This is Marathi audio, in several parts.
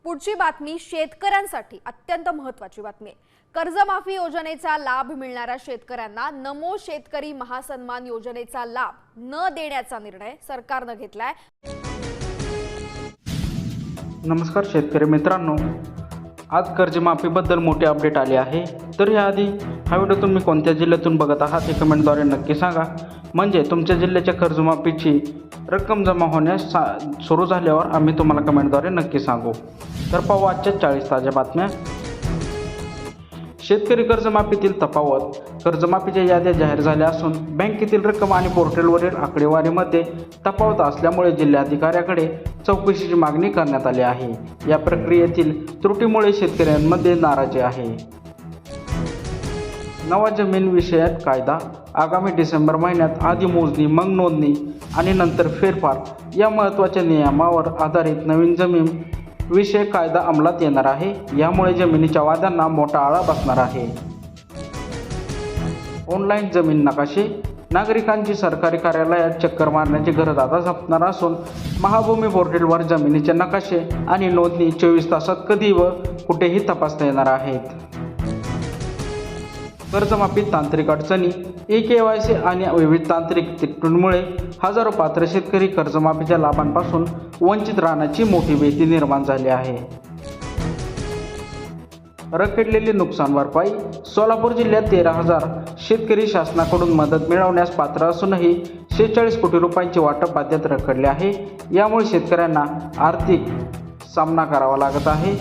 पुढची बातमी शेतकऱ्यांसाठी अत्यंत महत्त्वाची बातमी आहे। कर्जमाफी योजनेचा लाभ मिळणाऱ्या शेतकऱ्यांना नमो शेतकरी महासन्मान योजनेचा लाभ न देण्याचा निर्णय सरकारने घेतलाय। नमस्कार शेतकरी मित्रांनो, आज कर्जमाफीबद्दल मोठी अपडेट आली आहे। तर याआधी हा व्हिडिओ तुम्ही कोणत्या जिल्ह्यातून बघत आहात हे कमेंटद्वारे नक्की सांगा, म्हणजे तुमच्या जिल्ह्याच्या कर्जमाफीची रक्कम जमा होण्यास सुरू झाल्यावर आम्ही तुम्हाला कमेंटद्वारे नक्की सांगू। तर पाहू आजच्या 40 ताज्या बातम्या। शेतकरी कर्जमाफीतील तफावत। कर्जमाफीच्या याद्या जाहीर झाल्या असून बँकेतील रक्कम आणि पोर्टलवरील आकडेवारीमध्ये तफावत असल्यामुळे जिल्हाधिकाऱ्याकडे चौकशीची मागणी करण्यात आली आहे। या प्रक्रियेतील त्रुटीमुळे शेतकऱ्यांमध्ये नाराजी आहे। नवा जमीन विषयक कायदा। आगामी डिसेंबर महिन्यात आधी मोजणी, मग नोंदणी आणि नंतर फेरफार या महत्त्वाच्या नियमावर आधारित नवीन जमीन विषयक कायदा अंमलात येणार आहे। यामुळे जमिनीच्या वादांना मोठा आळा बसणार आहे। ऑनलाईन जमीन नकाशे। नागरिकांची सरकारी कार्यालयात चक्कर मारण्याची गरज आता संपणार असून महाभूमी पोर्टलवर जमिनीचे नकाशे आणि नोंदणी 24 तासात कधी व कुठेही तपासता येणार आहेत। कर्जमाफी तांत्रिक अडचणी। ई-KYC आणि विविध तांत्रिक त्रुटींमुळे हजारो पात्र शेतकरी कर्जमाफीच्या लाभांपासून वंचित राहण्याची मोठी भीती निर्माण झाली आहे। रखडलेली नुकसान भरपाई। सोलापूर जिल्ह्यात 13,000 शेतकरी शासनाकडून मदत मिळवण्यास पात्र असूनही 46 कोटी रुपयांचे वाटप अद्याप रखडले आहे। यामुळे शेतकऱ्यांना आर्थिक सामना करावा लागत आहे।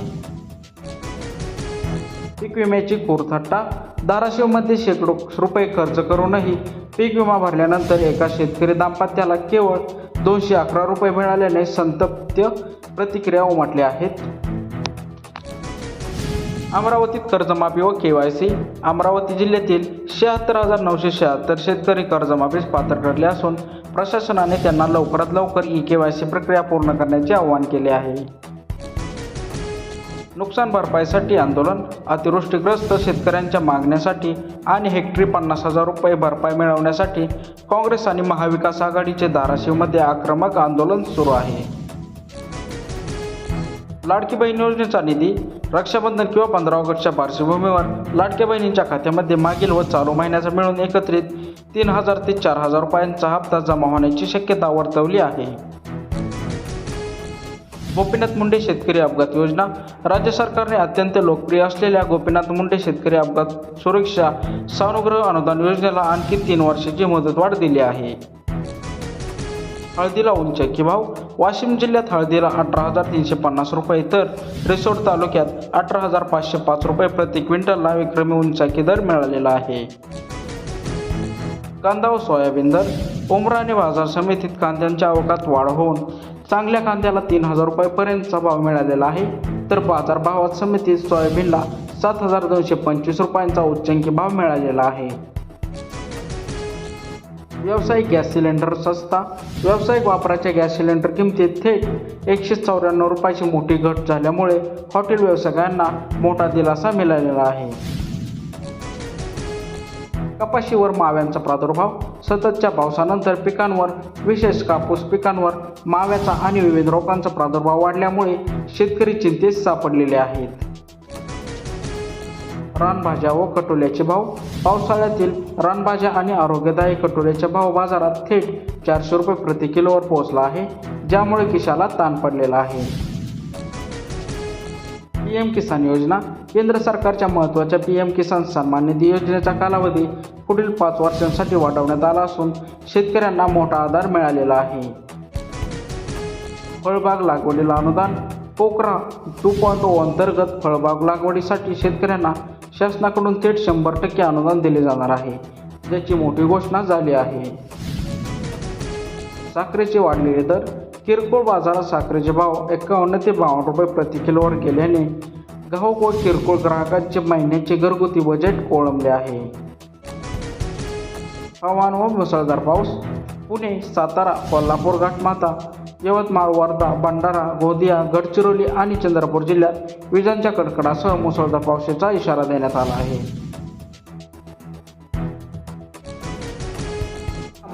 पीक विम्याची कोरथट्टा। धाराशिवमध्ये शेकडो रुपये खर्च करूनही पीक विमा भरल्यानंतर एका शेतकरी दाम्पत्याला केवळ 211 रुपये मिळाल्याने संतप्त प्रतिक्रिया उमटल्या आहेत। अमरावतीत कर्जमाफी व KYC। अमरावती जिल्ह्यातील 76,976 शेतकरी कर्जमाफीस पात्र ठरले असून प्रशासनाने त्यांना लवकरात लवकर ई-KYC प्रक्रिया पूर्ण करण्याचे आवाहन केले आहे। नुकसान भरपाईसाठी आंदोलन। अतिवृष्टीग्रस्त शेतकऱ्यांच्या मागण्यासाठी आणि हेक्टरी 50,000 रुपये भरपाई मिळवण्यासाठी काँग्रेस आणि महाविकास आघाडीचे धाराशिवमध्ये आक्रमक आंदोलन सुरू आहे। लाडकी बहीण योजनेचा निधी। रक्षाबंधन किंवा 15 ऑगस्टच्या पार्श्वभूमीवर लाडक्या बहिणींच्या खात्यामध्ये मागील व चालू महिन्याचा मिळून एकत्रित 3,000 ते 4,000 रुपयांचा हप्ता जमा होण्याची शक्यता वर्तवली आहे। गोपीनाथ मुंडे शेतकरी अपघात योजना। राज्य सरकारने अत्यंत लोकप्रिय असलेल्या गोपीनाथ मुंडे शेतकरी अपघात सुरक्षा सानुग्रह अनुदान योजनेला आणखी 3 वर्षाची मुदतवाढ दिली आहे। हळदीला उंचकी भाव। वाशिम जिल्ह्यात हळदीला 18,350 रुपये तर रिसोड तालुक्यात 18,505 रुपये प्रति क्विंटलला विक्रमी उंचकी दर मिळालेला आहे। कांदा व सोयाबीन दर। उमराणे बाजार समितीत कांद्यांच्या आवकात वाढ होऊन चांगल्या कांद्याला 3,000 रुपयांपर्यंतचा भाव मिळालेला आहे, तर बाजारभावात समितीत सोयाबीनला 7,225 रुपयांचा उच्चांकी भाव मिळालेला आहे। व्यावसायिक गॅस सिलेंडर सस्ता। व्यावसायिक वापराच्या गॅस सिलेंडर किमतीत थेट 194 रुपयाची मोठी घट झाल्यामुळे हॉटेल व्यावसायिकांना मोठा दिलासा मिळालेला आहे। कपाशीवर माव्यांचा प्रादुर्भाव। सततच्या पावसानंतर पिकांवर, विशेष कापूस पिकांवर माव्याचा आणि विविध रोगांचा प्रादुर्भाव वाढल्यामुळे शेतकरी चिंतेत सापडलेले आहेत। रानभाज्या व कटोल्याचे भाव। पावसाळ्यातील रानभाज्या आणि आरोग्यदायी कटोल्याचे भाव बाजारात थेट 400 रुपये प्रति किलोवर पोहोचला आहे, ज्यामुळे खिशाला ताण पडलेला आहे। PM किसान योजना। केंद्र सरकारच्या महत्त्वाच्या PM किसान सन्मान निधी योजनेचा कालावधी पुढील 5 वर्षांसाठी वाढवण्यात आला असून शेतकऱ्यांना मोठा आधार मिळालेला आहे। फळबाग लागवडीला अनुदान। पोकरा 2.0 अंतर्गत फळबाग लागवडीसाठी शेतकऱ्यांना शासनाकडून थेट 100% अनुदान दिले जाणार आहे, ज्याची मोठी घोषणा झाली आहे। साखरेचे वाढलेले दर। किरकोळ बाजारात साखरेचे भाव 51 ते 52 रुपये प्रति किलोवर गेल्याने घाऊक व किरकोळ ग्राहकांचे महिन्याचे घरगुती बजेट कोळंबले आहे। हवामान व मुसळधार पाऊस। पुणे, सातारा, कोल्हापूर, घाटमाता, यवतमाळ, वर्धा, भंडारा, गोंदिया, गडचिरोली आणि चंद्रपूर जिल्ह्यात विजांच्या कडकडासह मुसळधार पावसाचा इशारा देण्यात आला आहे।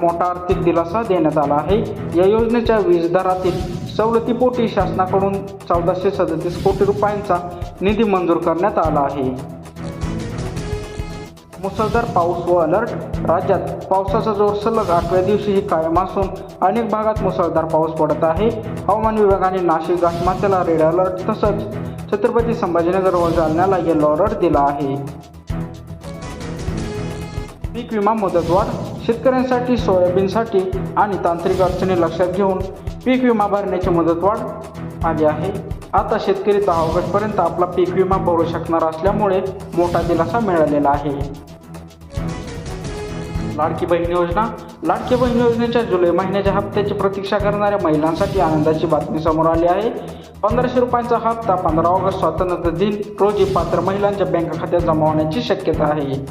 मोठा आर्थिक दिलासा देण्यात आला आहे। या योजनेच्या वीज दरातील सवलतीपोटी शासनाकडून 1437 कोटी रुपयांचा निधी मंजूर करण्यात आला आहे. मुसळधार पाऊस व अलर्ट. राज्यात पावसाचा जोर सलग 8व्या दिवशीही कायम असून अनेक भागात मुसळधार पाऊस पडत आहे. हवामान विभागाने नाशिक, घाटमाथ्याला रेड अलर्ट तसंच छत्रपती संभाजीनगर व जालन्याला येलो अलर्ट दिला आहे. पीक विमा मुदतवाढ. शेतकऱ्यांसाठी सोयाबीनसाठी आणि तांत्रिक अडचणी लक्षात घेऊन पीक विमा भरण्याची मुदतवाढ आली आहे. आता शेतकरी 10 ऑगस्टपर्यंत आपला पीक विमा भरू शकणार असल्यामुळे मोठा दिलासा मिळालेला आहे. लाडकी बहीण योजना. लाडकी बहीण योजनेच्या जुलै महिन्याच्या हप्त्याची प्रतीक्षा करणाऱ्या महिलांसाठी आनंदाची बातमी समोर आली आहे. 1500 रुपयांचा हप्ता 15 ऑगस्ट स्वातंत्र्य दिन रोजी पात्र महिलांच्या बँक खात्यात जमा होण्याची शक्यता आहे.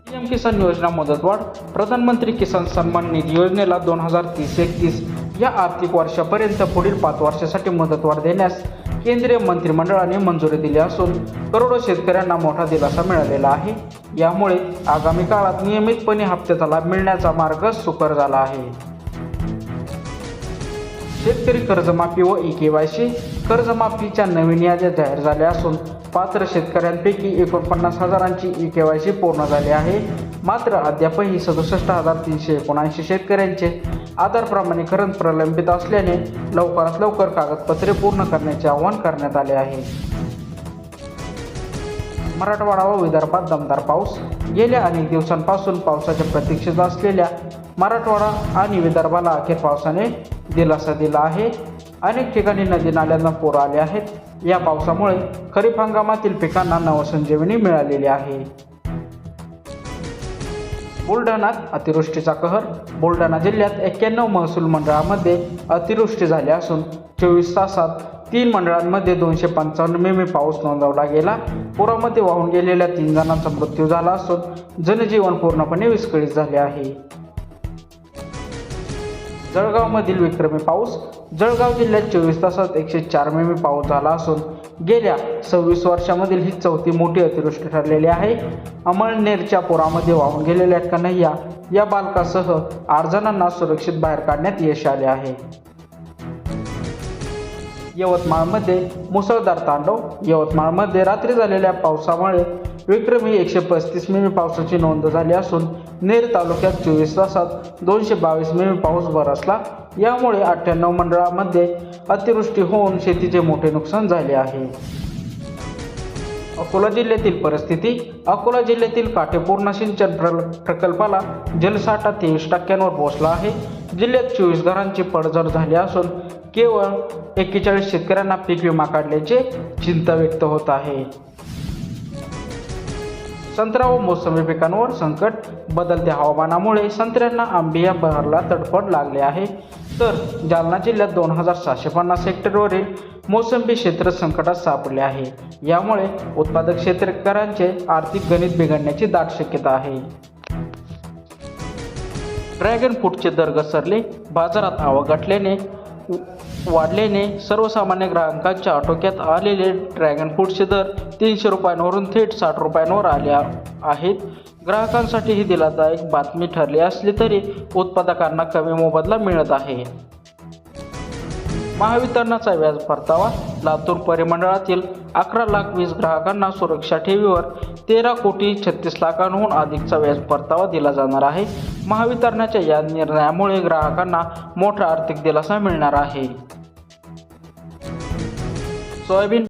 पीएम किसान योजना मुदतवाढ. प्रधानमंत्री किसान सन्मान निधी योजनेला 2030-31 या आर्थिक वर्षापर्यंत पुढील 5 वर्षासाठी मुदतवाढ देण्यास केंद्रीय मंत्रिमंडळाने मंजुरी दिली असून करोडो शेतकऱ्यांना मोठा दिलासा मिळालेला आहे. यामुळे आगामी काळात नियमितपणे हप्त्याचा लाभ मिळण्याचा मार्ग सुकर झाला आहे. शेतकरी कर्जमाफी व ई-केवायसी. कर्जमाफीच्या नवीन याद्या जाहीर झाल्या असून पात्र शेतकऱ्यांपैकी 49,000ची ई-केवायसी पूर्ण झाली आहे. मात्र अद्यापही 67,379 शेतकऱ्यांचे आधार प्रमाणीकरण प्रलंबित असल्याने लवकरात लवकर कागदपत्रे पूर्ण करण्याचे आवाहन करण्यात आले आहे. मराठवाडा व विदर्भात दमदार पाऊस. गेल्या अनेक दिवसांपासून पावसाच्या प्रतीक्षेत असलेल्या मराठवाडा आणि विदर्भाला अखेर पावसाने दिलासा दिला आहे. अनेक ठिकाणी नदी नाल्यांना पूर आले आहेत. या पावसामुळे खरीप हंगामातील पिकांना नवसंजीवनी मिळालेली आहे. बुलढाण्यात अतिवृष्टीचा कहर. बुलढाणा जिल्ह्यात 91 महसूल मंडळामध्ये अतिवृष्टी झाली असून 24 तासात 3 मंडळांमध्ये 255 मिमी पाऊस नोंदवला गेला. पुरामध्ये वाहून गेलेल्या 3 जणांचा मृत्यू झाला असून जनजीवन पूर्णपणे विस्कळीत झाले आहे. जळगावमधील विक्रमी पाऊस. जळगाव जिल्ह्यात 24 तासात 104 मिमी पाऊस झाला असून गेल्या 26 वर्षामधील ही चौथी मोठी अतिवृष्टी ठरलेली आहे. अमळनेरच्या पुरामध्ये वाहून गेलेल्या कन्हैया या बालकासह 8 जणांना सुरक्षित बाहेर काढण्यात यश आले आहे. यवतमाळमध्ये मुसळधार तांडव. यवतमाळमध्ये रात्री झालेल्या पावसामुळे विक्रमी 135 मिमी पावसाची नोंद झाली असून नेर तालुक्यात 24 तासात 222 मिमी पाऊस बरसला. यामुळे 98 मंडळांमध्ये अतिवृष्टी होऊन शेतीचे मोठे नुकसान झाले आहे. अकोला जिल्ह्यातील परिस्थिती. अकोला जिल्ह्यातील काटेपूर्णा सिंचन प्रकल्पाला जलसाठा 23% पोहोचला आहे. जिल्ह्यात 24 घरांची पडझड झाली असून केवळ 41 शेतकऱ्यांना पीक विमा काढल्याची चिंता व्यक्त होत आहे. संत्रा व मोसंबी पिकांवर संकट. बदलत्या हवामानामुळे संत्र्यांना आंबिया बहरला तडफड लागले आहे. तर जालना जिल्ह्यात 2,750 हेक्टरवरील मोसंबी क्षेत्र संकटात सापडले आहे. यामुळे उत्पादक शेतकऱ्यांचे आर्थिक गणित बिघडण्याची दाट शक्यता आहे. ड्रॅगन फ्रूटचे दर घसरले. बाजारात आवक वाढल्याने सर्वसामान्य ग्राहकांच्या आटोक्यात आलेले ड्रॅगन फ्रूटचे दर 300 रुपयांवरून थेट 60 रुपयांवर आले आहेत. ग्राहकांसाठी ही दिलासादायक बातमी ठरली असली तरी उत्पादकांना कमी मोबदला मिळत आहे. महावितरणाचा व्याज परतावा. लातूर परिमंडळातील 11,20,000 ग्राहकांना सुरक्षा ठेवीवर 13,36,00,000हून अधिकचा व्याज परतावा दिला जाणार आहे. महावितरणाच्या या निर्णयामुळे ग्राहकांना मोठा आर्थिक दिलासा मिळणार आहे. सोयाबीन